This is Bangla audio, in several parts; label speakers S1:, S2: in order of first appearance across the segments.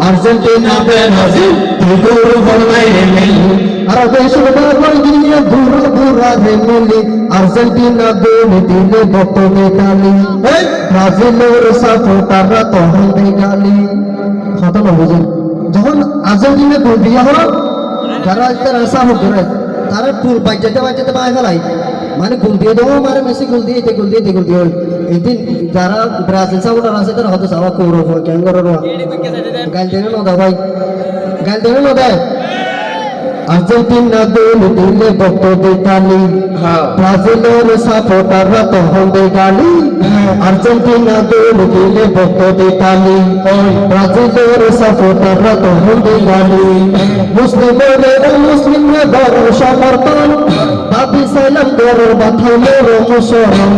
S1: আর্জেন্টিনা ব্রাজিল তুই গরু বলাই রে মিলি আর দেশের বাবার গিয়ে দূর দূরা রে মিলি আর্জেন্টিনা গোল দিলে বটনে তালি ব্রাজিলের সাপোর্টাররা তখন দেয় গালি কথা না বুঝেন যখন আর্জেন্টিনা গোল দিয়া হলো যারা তারা সাপোর্ট করে তারা টুল বাজাতে বাই ফেলাই মানে গোল দিয়ে দেবো মানে মেসি গোল দিয়ে গোল দিয়ে এদিন যারা ব্রাজিল সাপোর্টার আছে তারা হয়তো সাবা কৌরব কেন করো গাল দেবে না দা ভাই গাল দেবে না দেয় আর্জেন্টিনা গোল দিলে বক্তব্য তালি ব্রাজিলের সাপোর্টাররা তখন দেয় গালি আর্জেন্টিনা গোল দিলে বক্তব্য তালি ব্রাজিলের সাপোর্টাররা তখন দেয় গালি মুসলিমের মুসলিমরা বড় সমর্থন দাবি সাইলাম গরুর মাথা মোর মুসলমান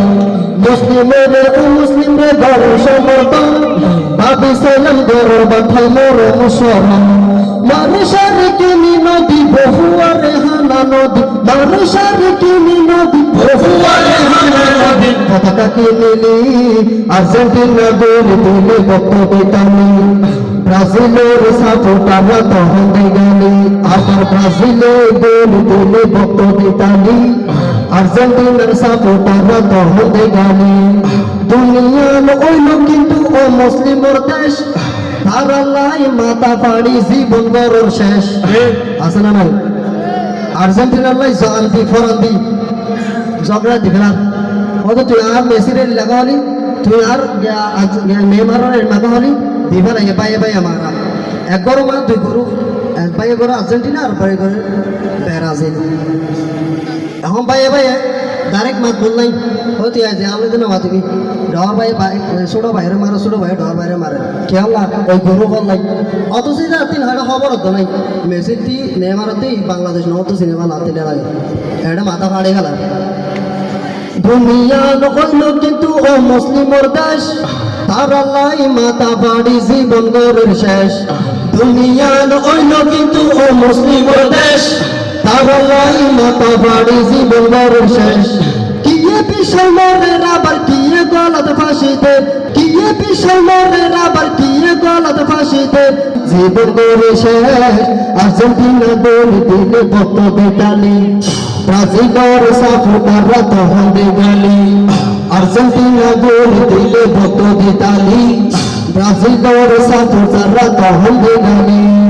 S1: মুসলিমের মুসলিমরা বড় সমর্থন দাবি সাইলাম গরুর মাথা মোর মুসলমান মানুষের কিনি নদী বহুয়ারে হানা নদী মানুষের কিনি নদী বহুয়ারে হানা নদী পতাকা কিনিলি আর্জেন্টিনা গোল দিলে বক্তব্য তালি ব্রাজিলের সাপোর্টাররা তখন দেয় গালি আবার ব্রাজিলে গোল দিলে বক্তব্য তালি আর্জেন্টিনার সাপোর্টাররা তখন দেয় গালি দুনিয়ার ওইল কিন্তু ও মুসলিমর দেশ তারালাই মাথা ফাড়ি জীবন গরর শেষ আছে না নাই আর্জেন্টিনার লাই জানতি ফরান্তি ঝগড়া দিবেন হয়তো তুই আর মেসির লাগা হলি তুই আর নেইমারের মাথা হলি দিবেন এপাই আমার এক গরু মানে দুই গরু এক পায়ে গরু আর্জেন্টিনা আর পায়ে গরু ব্রাজিল এখন পায়ে ডাইরেক্ট মাত বল নাই হয়তো যে আমি তো না মাতিবি ডর ভাই ছোট ভাইরে মারে ছোট ভাই ডর ভাইরে মারে কেউ না ওই গরু বল নাই অথচ তিন হাড়া খবর হতো নাই মেসিটি নেমারতি বাংলাদেশ নতো সিনেমা না দিলে লাগে এটা মাথা ফাড়ে গেল দুনিয়া নকইল কিন্তু ও মুসলিমর দেশ তারালাই মাথা ফাড়ি জীবন গরের শেষ দুনিয়া নকইল কিন্তু ও মুসলিমর দেশ তারালাই মাথা ফাড়ি জীবন গরের শেষ কিয়ে পিছল মরে আবার কিয়ে গলাতে ফাঁসিতে কিয়ে পিছল মরে আবার কিয়ে গলাতে ফাঁসিতে জীবন গরে শেষ আর্জেন্টিনা গোল দিলে বক্তব্য তালি ব্রাজিলের সাপোর্টাররা তখন দেয় গালি আর্জেন্টিনা গোল দিলে বক্তব্য তালি ব্রাজিলের সাপোর্টাররা তখন দেয় গালি